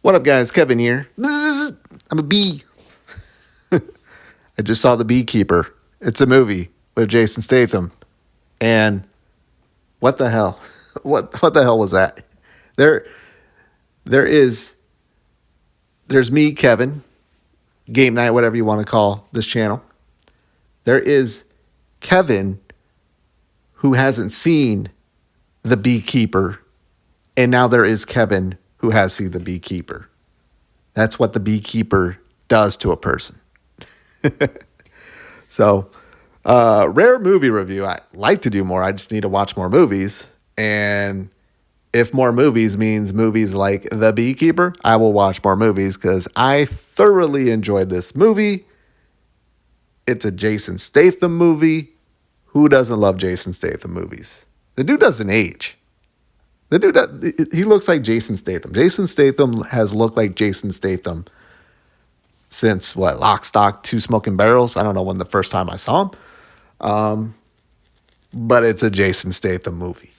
What up, guys? Kevin here. Bzzz. I'm a bee. I just saw The Beekeeper. It's a movie with Jason Statham. And what the hell? What the hell was that? There there is there's me, Kevin, game night, whatever you want to call this channel. There is Kevin who hasn't seen The Beekeeper, and now there is Kevin who has seen The Beekeeper. That's what The Beekeeper does to a person. So, rare movie review. I like to do more. I just need to watch more movies. And if more movies means movies like The Beekeeper, I will watch more movies because I thoroughly enjoyed this movie. It's a Jason Statham movie. Who doesn't love Jason Statham movies? The dude doesn't age. He looks like Jason Statham. Jason Statham has looked like Jason Statham since what, Lock, Stock, Two Smoking Barrels. I don't know when the first time I saw him. But it's a Jason Statham movie.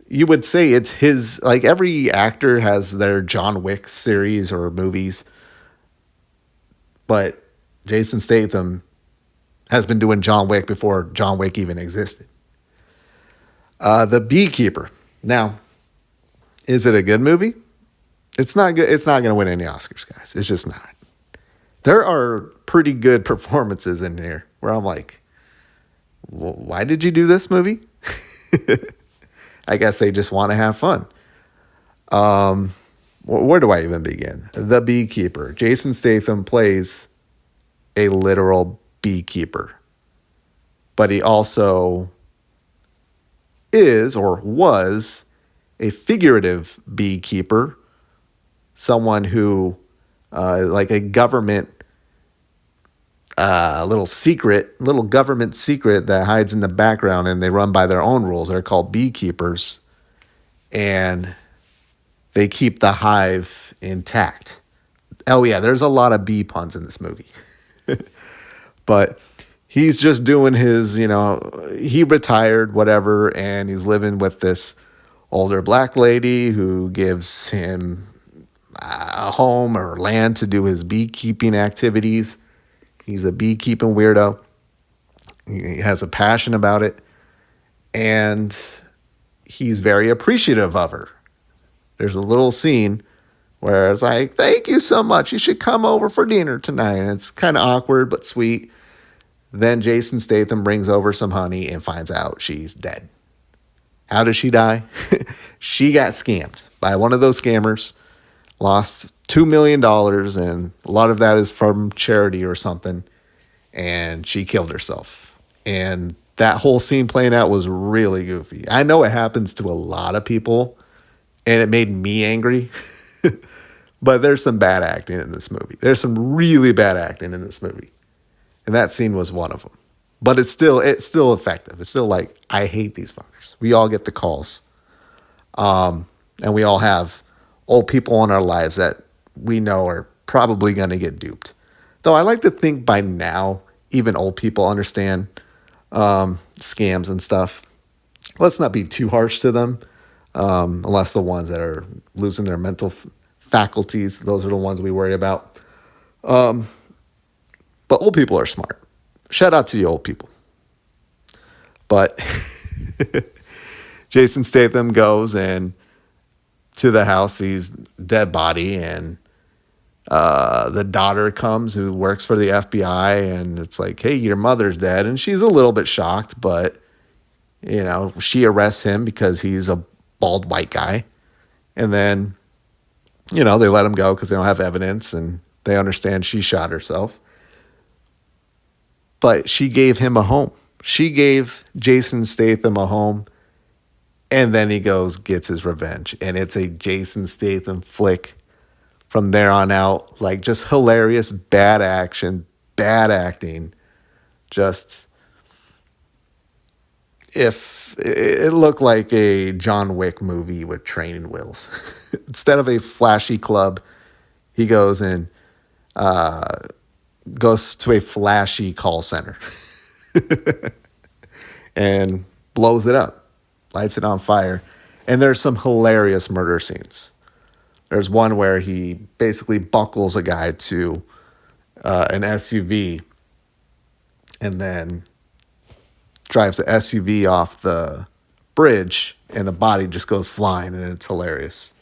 You would say it's his, like every actor has their John Wick series or movies, but Jason Statham has been doing John Wick before John Wick even existed. The Beekeeper. Now, is it a good movie? It's not good. It's not going to win any Oscars, guys. It's just not. There are pretty good performances in here where I'm like, well, why did you do this movie? I guess they just want to have fun. Where do I even begin? The Beekeeper. Jason Statham plays a literal beekeeper, but he also is or was a figurative beekeeper, someone who, like a government, little government secret that hides in the background, and they run by their own rules. They're called beekeepers, and they keep the hive intact. Oh yeah, there's a lot of bee puns in this movie. But he's just doing his, he retired, whatever, and he's living with this older black lady who gives him a home or land to do his beekeeping activities. He's a beekeeping weirdo. He has a passion about it, and he's very appreciative of her. There's a little scene where it's like, thank you so much. You should come over for dinner tonight. And it's kind of awkward, but sweet. Then Jason Statham brings over some honey and finds out she's dead. How does she die? She got scammed by one of those scammers, lost $2 million, and a lot of that is from charity or something, and she killed herself. And that whole scene playing out was really goofy. I know it happens to a lot of people, and it made me angry. But there's some bad acting in this movie. There's some really bad acting in this movie. And that scene was one of them. But it's still effective. It's still like, I hate these fuckers. We all get the calls. And we all have old people in our lives that we know are probably going to get duped. Though I like to think by now, even old people understand scams and stuff. Let's not be too harsh to them. Unless the ones that are losing their mental faculties. Those are the ones we worry about. But old people are smart. Shout out to you old people. But Jason Statham goes and to the house, sees dead body, and the daughter comes who works for the FBI, and it's like, hey, your mother's dead. And she's a little bit shocked, but, she arrests him because he's a bald white guy. And then, they let him go because they don't have evidence, and they understand she shot herself. But she gave him a home. She gave Jason Statham a home, and then he gets his revenge. And it's a Jason Statham flick from there on out. Like, just hilarious, bad action, bad acting. Just, if it looked like a John Wick movie with training wheels. Instead of a flashy club, he goes and goes to a flashy call center and blows it up, lights it on fire. And there's some hilarious murder scenes. There's one where he basically buckles a guy to an SUV and then drives the SUV off the bridge, and the body just goes flying, and it's hilarious.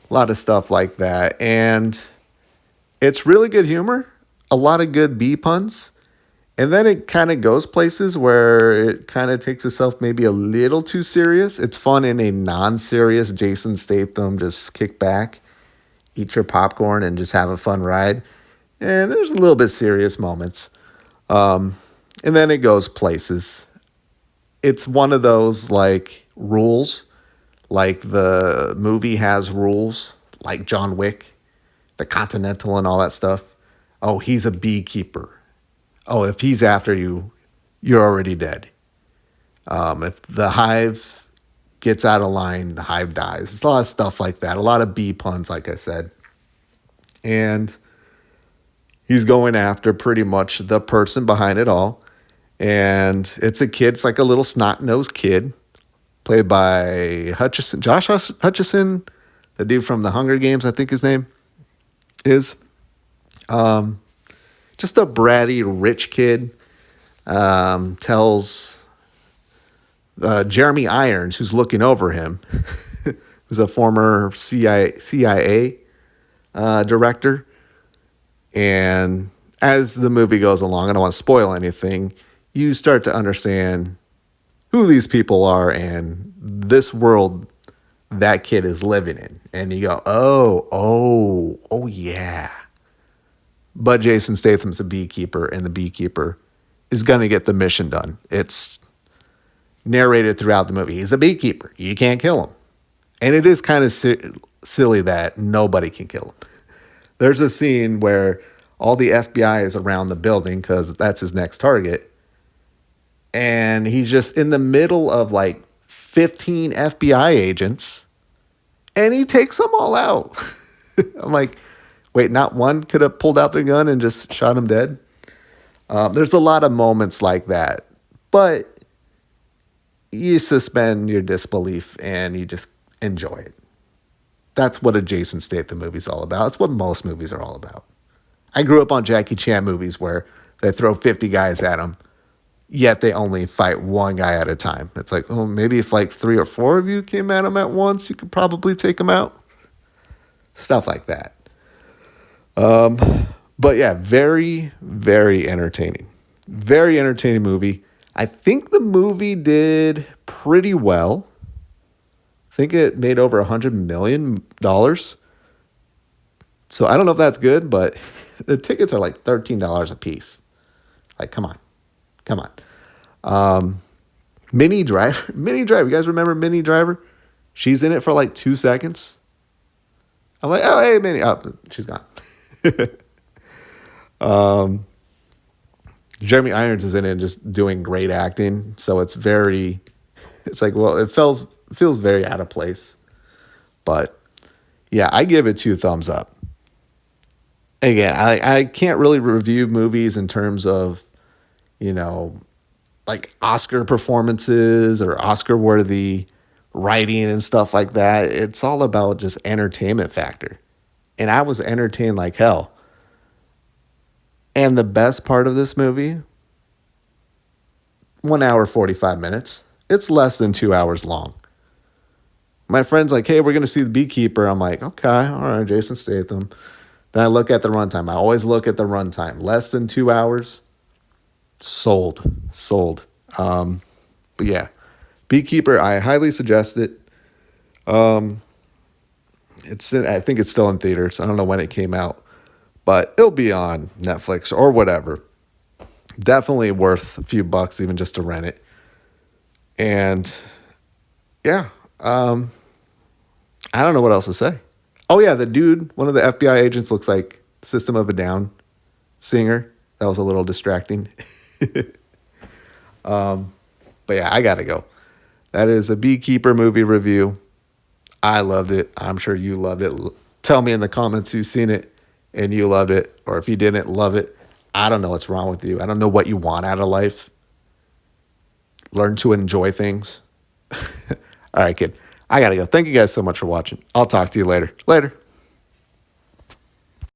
A lot of stuff like that. And it's really good humor, a lot of good B puns. And then it kind of goes places where it kind of takes itself maybe a little too serious. It's fun in a non serious Jason Statham, just kick back, eat your popcorn, and just have a fun ride. And there's a little bit serious moments. And then it goes places. It's one of those like rules, like the movie has rules, like John Wick, the Continental, and all that stuff. Oh, he's a beekeeper. Oh, if he's after you, you're already dead. If the hive gets out of line, the hive dies. It's a lot of stuff like that. A lot of bee puns, like I said. And he's going after pretty much the person behind it all. And it's a kid. It's like a little snot-nosed kid, played by Hutchison, Josh Hutchison, the dude from the Hunger Games, I think his name is. Just a bratty, rich kid. Tells Jeremy Irons, who's looking over him, who's a former CIA director. And as the movie goes along, I don't want to spoil anything, you start to understand who these people are and this world that kid is living in. And you go, oh, yeah. But Jason Statham's a beekeeper, and the beekeeper is going to get the mission done. It's narrated throughout the movie. He's a beekeeper. You can't kill him. And it is kind of silly that nobody can kill him. There's a scene where all the FBI is around the building because that's his next target. And he's just in the middle of like 15 FBI agents, and he takes them all out. I'm like, wait, not one could have pulled out their gun and just shot him dead? There's a lot of moments like that, but you suspend your disbelief and you just enjoy it. That's what a Jason Statham movie's all about. It's what most movies are all about. I grew up on Jackie Chan movies where they throw 50 guys at him, yet they only fight one guy at a time. It's like, oh, maybe if like 3 or 4 of you came at him at once, you could probably take him out. Stuff like that. But yeah, very, very entertaining. Very entertaining movie. I think the movie did pretty well. I think it made over $100 million. So I don't know if that's good, but the tickets are like $13 a piece. Like, come on. Minnie Driver. You guys remember Minnie Driver? She's in it for like 2 seconds. I'm like, oh, hey, Minnie. Oh, she's gone. Jeremy Irons is in it and just doing great acting. So it's like, well, it feels very out of place. But yeah, I give it 2 thumbs up. Again, I can't really review movies in terms of, like Oscar performances or Oscar worthy writing and stuff like that. It's all about just entertainment factor. And I was entertained like hell. And the best part of this movie, 1 hour, 45 minutes. It's less than 2 hours long. My friend's like, hey, we're going to see The Beekeeper. I'm like, okay, all right, Jason Statham. Then I look at the runtime. I always look at the runtime. Less than 2 hours. Sold. But yeah, Beekeeper, I highly suggest it. I think it's still in theaters. I don't know when it came out, but it'll be on Netflix or whatever. Definitely worth a few bucks even just to rent it. And yeah, I don't know what else to say. Oh yeah, the dude, one of the FBI agents, looks like System of a Down singer. That was a little distracting. But yeah, I gotta go. That is a Beekeeper movie review. I loved it. I'm sure you loved it. Tell me in the comments you've seen it and you loved it, or if you didn't love it. I don't know what's wrong with you. I don't know what you want out of life. Learn to enjoy things. All right, kid. I got to go. Thank you guys so much for watching. I'll talk to you later. Later.